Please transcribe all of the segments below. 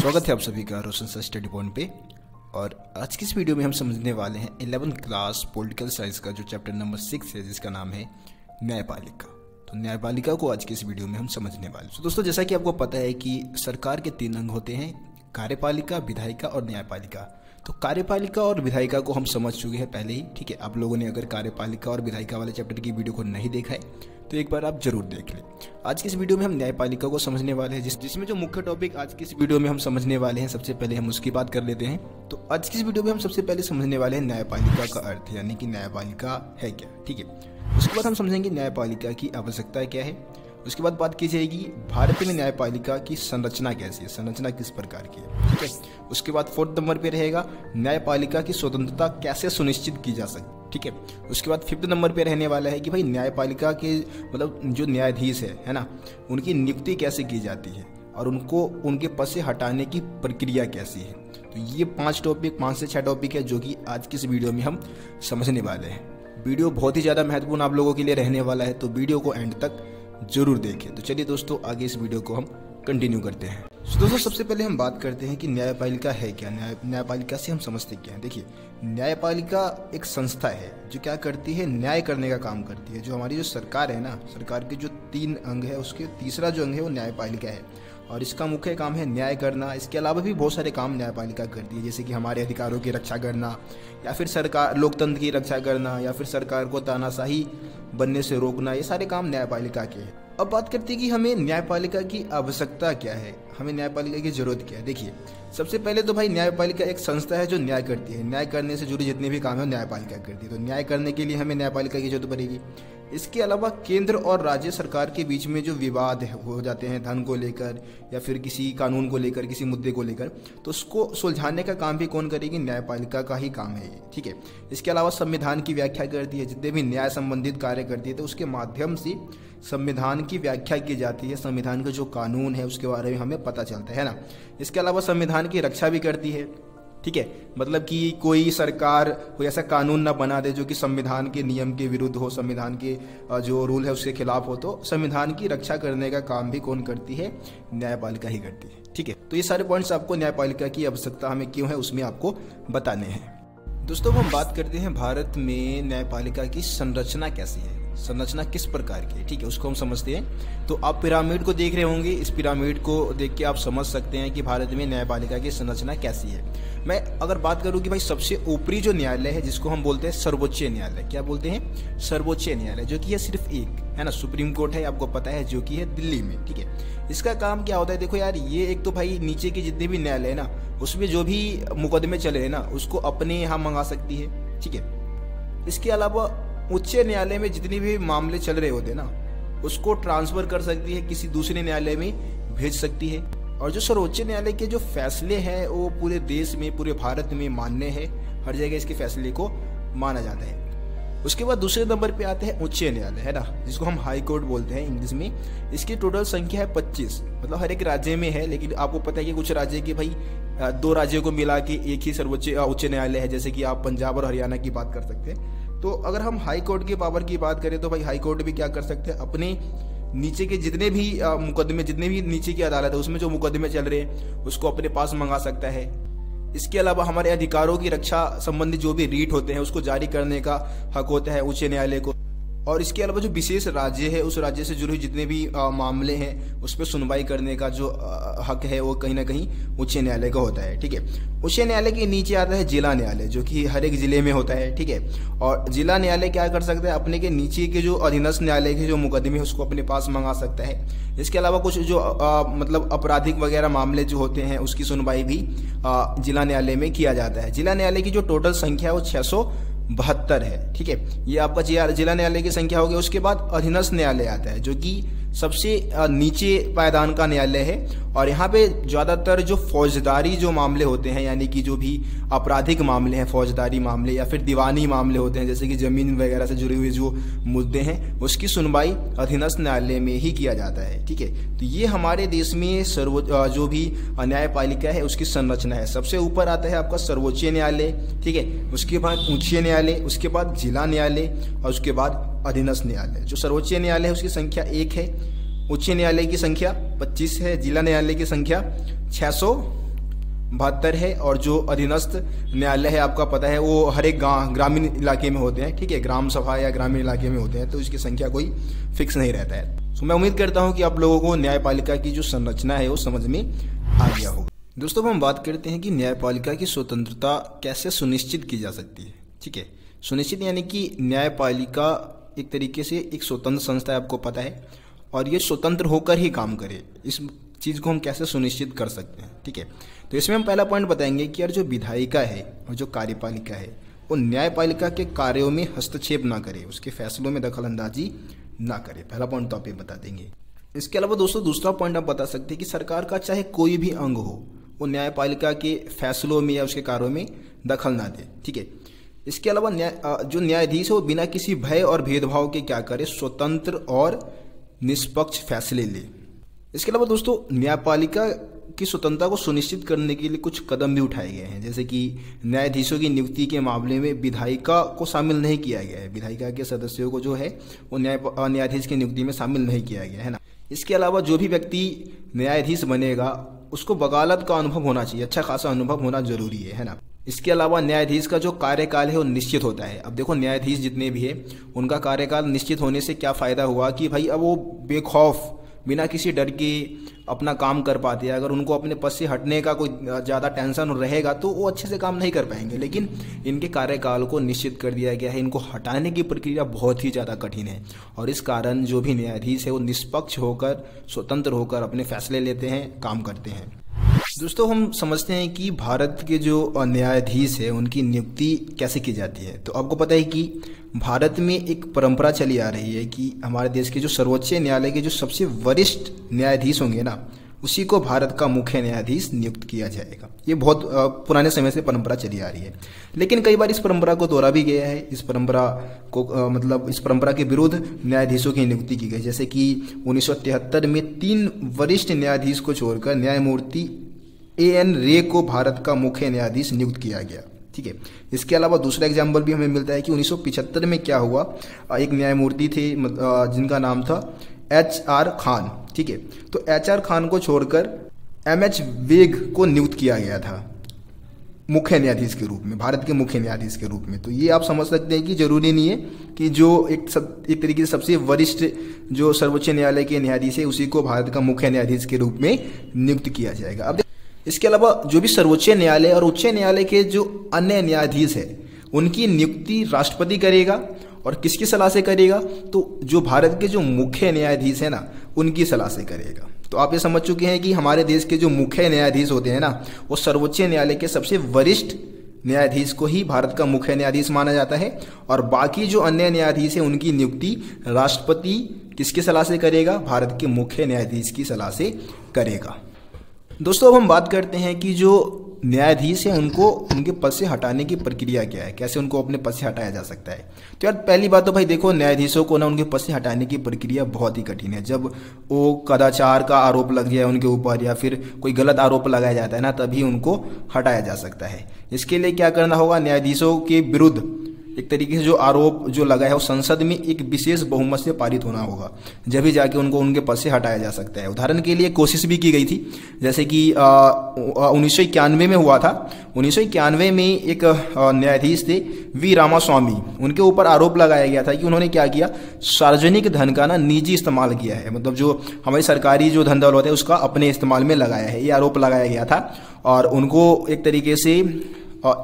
स्वागत है आप सभी का रोशन सर स्टडी पॉइंट पे। और आज की इस वीडियो में हम समझने वाले हैं 11th क्लास पॉलिटिकल साइंस का जो चैप्टर नंबर 6 है, जिसका नाम है न्यायपालिका। तो न्यायपालिका को आज की इस वीडियो में हम समझने वाले हैं। तो दोस्तों, जैसा कि आपको पता है कि सरकार के 3 अंग होते हैं, कार्यपालिका, विधायिका और न्यायपालिका। तो कार्यपालिका और विधायिका को हम समझ चुके हैं पहले ही, ठीक है। आप लोगों ने अगर कार्यपालिका और विधायिका वाले चैप्टर की वीडियो को नहीं देखा है तो एक बार आप जरूर देख लें। आज की इस वीडियो में हम न्यायपालिका को समझने वाले हैं, जिसमें जो मुख्य टॉपिक आज की इस वीडियो में हम समझने वाले हैं, सबसे पहले हम उसकी बात कर लेते हैं। तो आज की इस वीडियो में हम सबसे पहले समझने वाले हैं न्यायपालिका का अर्थ, यानी कि न्यायपालिका है क्या, ठीक है। उसके बाद हम समझेंगे न्यायपालिका की आवश्यकता क्या है। उसके बाद बात की जाएगी भारत में न्यायपालिका की संरचना कैसी है, संरचना किस प्रकार की है, ठीक है। उसके बाद 4th नंबर पे रहेगा न्यायपालिका की स्वतंत्रता कैसे सुनिश्चित की जा सकती, ठीक है। उसके बाद 5th नंबर पे रहने वाला है कि भाई न्यायपालिका के मतलब जो न्यायाधीश है ना, उनकी नियुक्ति कैसे की जाती है और उनको उनके पद से हटाने की प्रक्रिया कैसी है। तो ये 5 से 6 टॉपिक है जो कि आज की इस वीडियो में हम समझने वाले हैं। वीडियो बहुत ही ज़्यादा महत्वपूर्ण आप लोगों के लिए रहने वाला है, तो वीडियो को एंड तक जरूर देखें। तो चलिए दोस्तों, आगे इस वीडियो को हम कंटिन्यू करते हैं। तो दोस्तों, सबसे पहले हम बात करते हैं कि न्यायपालिका है क्या। न्यायपालिका से हम समझते क्या हैं। देखिए, न्यायपालिका एक संस्था है जो क्या करती है, न्याय करने का काम करती है। जो हमारी जो सरकार है ना, सरकार के जो 3 अंग है, उसके तीसरा जो अंग है वो न्यायपालिका है और इसका मुख्य काम है न्याय करना। इसके अलावा भी बहुत सारे काम न्यायपालिका करती है, जैसे कि हमारे अधिकारों की रक्षा करना, या फिर सरकार लोकतंत्र की रक्षा करना, या फिर सरकार को तानाशाही बनने से रोकना। ये सारे काम न्यायपालिका के हैं। अब बात करते हैं कि हमें न्यायपालिका की आवश्यकता क्या है, हमें न्यायपालिका की जरूरत क्या है। देखिए, सबसे पहले तो भाई न्यायपालिका एक संस्था है जो न्याय करती है। न्याय करने से जुड़े जितने भी काम है न्यायपालिका करती है। तो न्याय करने के लिए हमें न्यायपालिका की जरूरत पड़ेगी। इसके अलावा केंद्र और राज्य सरकार के बीच में जो विवाद हो जाते हैं धन को लेकर या फिर किसी कानून को लेकर, किसी मुद्दे को लेकर, तो उसको सुलझाने का काम भी कौन करेगी, न्यायपालिका का ही काम है ये, ठीक है। इसके अलावा संविधान की व्याख्या करती है, जितने भी न्याय संबंधित कार्य करती है तो उसके माध्यम से संविधान की व्याख्या की जाती है। संविधान का जो कानून है उसके बारे में हमें पता चलता है ना। इसके अलावा संविधान की रक्षा भी करती है, ठीक है। मतलब कि कोई सरकार कोई ऐसा कानून ना बना दे जो कि संविधान के नियम के विरुद्ध हो, संविधान के जो रूल है उसके खिलाफ हो। तो संविधान की रक्षा करने का काम भी कौन करती है, न्यायपालिका ही करती है, ठीक है। तो ये सारे पॉइंट्स आपको न्यायपालिका की आवश्यकता हमें क्यों है उसमें आपको बताने हैं। दोस्तों, हम बात करते हैं भारत में न्यायपालिका की संरचना कैसी है, संरचना किस प्रकार की है, ठीक है, उसको हम समझते हैं। तो आप पिरामिड को देख रहे होंगे, इस पिरामिड को देख के आप समझ सकते हैं कि भारत में न्यायपालिका की संरचना कैसी है। मैं अगर बात करूं कि भाई सबसे ऊपरी जो न्यायालय है, जिसको हम बोलते हैं सर्वोच्च न्यायालय, क्या बोलते हैं, सर्वोच्च न्यायालय, जो कि है सिर्फ एक है ना, सुप्रीम कोर्ट है, आपको पता है, जो कि है दिल्ली में, ठीक है। इसका काम क्या होता है, देखो यार, ये एक तो भाई नीचे के जितने भी न्यायालय है ना, उसमें जो भी मुकदमे चले हैं ना, उसको अपने यहाँ मंगा सकती है, ठीक है। इसके अलावा उच्च न्यायालय में जितने भी मामले चल रहे होते हैं ना, उसको ट्रांसफर कर सकती है, किसी दूसरे न्यायालय में भेज सकती है। और जो सर्वोच्च न्यायालय के जो फैसले हैं वो पूरे देश में, पूरे भारत में मान्य है, हर जगह इसके फैसले को माना जाता है। उसके बाद दूसरे नंबर पे आते हैं उच्च न्यायालय, है ना, जिसको हम हाई कोर्ट बोलते हैं इंग्लिश में। इसकी टोटल संख्या है 25, मतलब हर एक राज्य में है, लेकिन आपको पता है कि कुछ राज्य के भाई 2 राज्यों को मिला के एक ही सर्वोच्च उच्च न्यायालय है, जैसे कि आप पंजाब और हरियाणा की बात कर सकते हैं। तो अगर हम हाई कोर्ट के पावर की बात करें तो भाई हाई कोर्ट भी क्या कर सकते हैं, अपने नीचे के जितने भी मुकदमे, जितने भी नीचे की अदालत है उसमें जो मुकदमे चल रहे हैं उसको अपने पास मंगा सकता है। इसके अलावा हमारे अधिकारों की रक्षा संबंधी जो भी रीट होते हैं उसको जारी करने का हक होता है उच्च न्यायालय को। और इसके अलावा जो विशेष राज्य है, उस राज्य से जुड़े जितने भी मामले हैं उस पर सुनवाई करने का जो हक है वो कहीं ना कहीं उच्च न्यायालय का होता है, ठीक है। उच्च न्यायालय के नीचे आता है जिला न्यायालय, जो कि हर एक जिले में होता है, ठीक है। और जिला न्यायालय क्या कर सकता है, अपने के नीचे के जो अधीनस्थ न्यायालय के जो मुकदमे है उसको अपने पास मंगा सकता है। इसके अलावा कुछ जो मतलब आपराधिक वगैरह मामले जो होते हैं उसकी सुनवाई भी जिला न्यायालय में किया जाता है। जिला न्यायालय की जो टोटल संख्या है वो 672 है, ठीक है। ये आपका जिला न्यायालय की संख्या हो गई। उसके बाद अधीनस्थ न्यायालय आता है, जो कि सबसे नीचे पायदान का न्यायालय है। और यहाँ पे ज़्यादातर जो फौजदारी जो मामले होते हैं, यानी कि जो भी आपराधिक मामले हैं, फौजदारी मामले या फिर दीवानी मामले होते हैं, जैसे कि ज़मीन वगैरह से जुड़े हुए जो मुद्दे हैं, उसकी सुनवाई अधीनस्थ न्यायालय में ही किया जाता है, ठीक है। तो ये हमारे देश में जो भी न्यायपालिका है उसकी संरचना है। सबसे ऊपर आता है आपका सर्वोच्च न्यायालय, ठीक है। उसके बाद उच्च न्यायालय, उसके बाद जिला न्यायालय और उसके बाद अधीनस्थ न्यायालय। जो सर्वोच्च न्यायालय है उसकी संख्या 1 है, उच्च न्यायालय की संख्या 25 है, जिला न्यायालय की संख्या 72 है, और जो अधीनस्थ न्यायालय है आपका पता है वो हर एक ग्रामीण इलाके में होते हैं, ठीक है, ग्राम सभा या ग्रामीण इलाके में होते हैं, तो इसकी संख्या कोई फिक्स नहीं रहता है। तो मैं उम्मीद करता हूँ कि आप लोगों को न्यायपालिका की जो संरचना है वो समझ में आ गया होगा। दोस्तों अब हम बात करते हैं कि न्यायपालिका की स्वतंत्रता कैसे सुनिश्चित की जा सकती है। ठीक है, सुनिश्चित यानी कि न्यायपालिका एक तरीके से एक स्वतंत्र संस्था है, आपको पता है, और ये स्वतंत्र होकर ही काम करे, इस चीज़ को हम कैसे सुनिश्चित कर सकते हैं। ठीक है, तो इसमें हम पहला पॉइंट बताएंगे कि यार जो विधायिका है और जो कार्यपालिका है वो न्यायपालिका के कार्यों में हस्तक्षेप ना करे, उसके फैसलों में दखल अंदाजी ना करे। पहला पॉइंट तो आप ये बता देंगे। इसके अलावा दोस्तों दूसरा पॉइंट आप बता सकते हैं कि सरकार का चाहे कोई भी अंग हो वो न्यायपालिका के फैसलों में या उसके कार्यों में दखल ना दे। ठीक है, इसके अलावा जो न्यायाधीश है वो बिना किसी भय और भेदभाव के क्या करे, स्वतंत्र और निष्पक्ष फैसले ले। इसके अलावा दोस्तों न्यायपालिका की स्वतंत्रता को सुनिश्चित करने के लिए कुछ कदम भी उठाए गए हैं, जैसे कि न्यायाधीशों की नियुक्ति के मामले में विधायिका को शामिल नहीं किया गया है, विधायिका के सदस्यों को जो है वो न्यायाधीश की नियुक्ति में शामिल नहीं किया गया है ना। इसके अलावा जो भी व्यक्ति न्यायाधीश बनेगा उसको वकालत का अनुभव होना चाहिए, अच्छा खासा अनुभव होना जरूरी है ना। इसके अलावा न्यायाधीश का जो कार्यकाल है वो निश्चित होता है। अब देखो न्यायाधीश जितने भी है उनका कार्यकाल निश्चित होने से क्या फ़ायदा हुआ कि भाई अब वो बेखौफ बिना किसी डर के अपना काम कर पाते हैं। अगर उनको अपने पद से हटने का कोई ज़्यादा टेंशन रहेगा तो वो अच्छे से काम नहीं कर पाएंगे, लेकिन इनके कार्यकाल को निश्चित कर दिया गया है। इनको हटाने की प्रक्रिया बहुत ही ज़्यादा कठिन है और इस कारण जो भी न्यायाधीश है वो निष्पक्ष होकर स्वतंत्र होकर अपने फैसले लेते हैं, काम करते हैं। दोस्तों हम समझते हैं कि भारत के जो न्यायाधीश है उनकी नियुक्ति कैसे की जाती है। तो आपको पता है कि भारत में एक परंपरा चली आ रही है कि हमारे देश के जो सर्वोच्च न्यायालय के जो सबसे वरिष्ठ न्यायाधीश होंगे ना उसी को भारत का मुख्य न्यायाधीश नियुक्त किया जाएगा। ये बहुत पुराने समय से परंपरा चली आ रही है, लेकिन कई बार इस परंपरा को तोड़ा भी गया है। इस परंपरा को इस परंपरा के विरुद्ध न्यायाधीशों की नियुक्ति की गई, जैसे कि 1973 में 3 वरिष्ठ न्यायाधीश को छोड़कर न्यायमूर्ति A.N. रे को भारत का मुख्य न्यायाधीश नियुक्त किया गया। ठीक है, इसके अलावा दूसरा एग्जाम्पल भी हमें मिलता है कि 1975 में क्या हुआ, एक न्यायमूर्ति थे जिनका नाम था H.R. खान। ठीक है, तो H.R. खान को छोड़कर M.H. वेग को नियुक्त किया गया था मुख्य न्यायाधीश के रूप में, भारत के मुख्य न्यायाधीश के रूप में। तो ये आप समझ सकते हैं कि जरूरी नहीं है कि जो एक तरीके से सबसे वरिष्ठ जो सर्वोच्च न्यायालय के न्यायाधीश है उसी को भारत का मुख्य न्यायाधीश के रूप में नियुक्त किया जाएगा। अब इसके अलावा जो भी सर्वोच्च न्यायालय और उच्च न्यायालय के जो अन्य न्यायाधीश है उनकी नियुक्ति राष्ट्रपति करेगा, और किसकी सलाह से करेगा, तो जो भारत के जो मुख्य न्यायाधीश है ना उनकी सलाह से करेगा। तो आप ये समझ चुके हैं कि हमारे देश के जो मुख्य न्यायाधीश होते हैं ना वो सर्वोच्च न्यायालय के सबसे वरिष्ठ न्यायाधीश को ही भारत का मुख्य न्यायाधीश माना जाता है, और बाकी जो अन्य न्यायाधीश है उनकी नियुक्ति राष्ट्रपति किसकी सलाह से करेगा, भारत के मुख्य न्यायाधीश की सलाह से करेगा। दोस्तों अब हम बात करते हैं कि जो न्यायाधीश है उनको उनके पद से हटाने की प्रक्रिया क्या है, कैसे उनको अपने पद से हटाया जा सकता है। तो यार पहली बात तो भाई देखो न्यायाधीशों को ना उनके पद से हटाने की प्रक्रिया बहुत ही कठिन है। जब वो कदाचार का आरोप लग जाए उनके ऊपर या फिर कोई गलत आरोप लगाया जाता है ना तभी उनको हटाया जा सकता है। इसके लिए क्या करना होगा, न्यायाधीशों के विरुद्ध एक तरीके से जो आरोप जो लगा है वो संसद में एक विशेष बहुमत से पारित होना होगा, जब भी जाके उनको उनके पद से हटाया जा सकता है। उदाहरण के लिए कोशिश भी की गई थी, जैसे कि 1991 में हुआ था। 1991 में एक न्यायाधीश थे वी रामास्वामी, उनके ऊपर आरोप लगाया गया था कि उन्होंने क्या किया, सार्वजनिक धन का ना निजी इस्तेमाल किया है, मतलब जो हमारी सरकारी जो धन दौलत है उसका अपने इस्तेमाल में लगाया है, ये आरोप लगाया गया था। और उनको एक तरीके से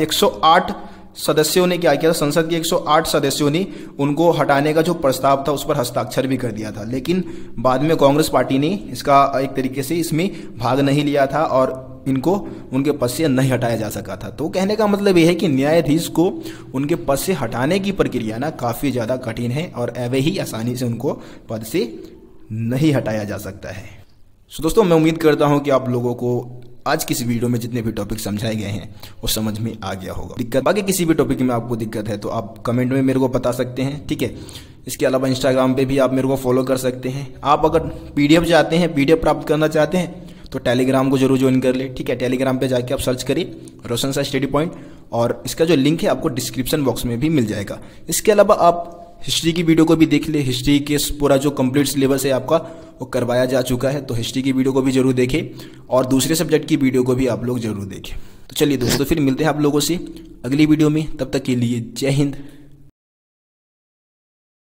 108 सदस्यों ने क्या किया था, संसद के 108 सदस्यों ने उनको हटाने का जो प्रस्ताव था उस पर हस्ताक्षर भी कर दिया था, लेकिन बाद में कांग्रेस पार्टी ने इसका एक तरीके से इसमें भाग नहीं लिया था और इनको उनके पद से नहीं हटाया जा सका था। तो कहने का मतलब यह है कि न्यायाधीश को उनके पद से हटाने की प्रक्रिया ना काफ़ी ज़्यादा कठिन है और ऐसे ही आसानी से उनको पद से नहीं हटाया जा सकता है। सो दोस्तों मैं उम्मीद करता हूँ कि आप लोगों को आज की इस वीडियो में जितने भी टॉपिक समझाए गए हैं वो समझ में आ गया होगा। बाकी किसी भी टॉपिक में आपको दिक्कत है तो आप कमेंट में मेरे को बता सकते हैं, ठीक है। इसके अलावा इंस्टाग्राम पे भी आप मेरे को फॉलो कर सकते हैं। आप अगर पीडीएफ चाहते हैं, पीडीएफ प्राप्त करना चाहते हैं तो टेलीग्राम को जरूर ज्वाइन कर ले, ठीक है। टेलीग्राम पे जाके आप सर्च करिए रोशन सा स्टडी पॉइंट और इसका जो लिंक है आपको डिस्क्रिप्शन बॉक्स में भी मिल जाएगा। इसके अलावा आप हिस्ट्री की वीडियो को भी देख ले। हिस्ट्री के पूरा जो कंप्लीट सिलेबस है आपका वो करवाया जा चुका है, तो हिस्ट्री की वीडियो को भी जरूर देखें और दूसरे सब्जेक्ट की वीडियो को भी आप लोग जरूर देखें। तो चलिए दोस्तों, फिर मिलते हैं आप लोगों से अगली वीडियो में। तब तक के लिए जय हिंद,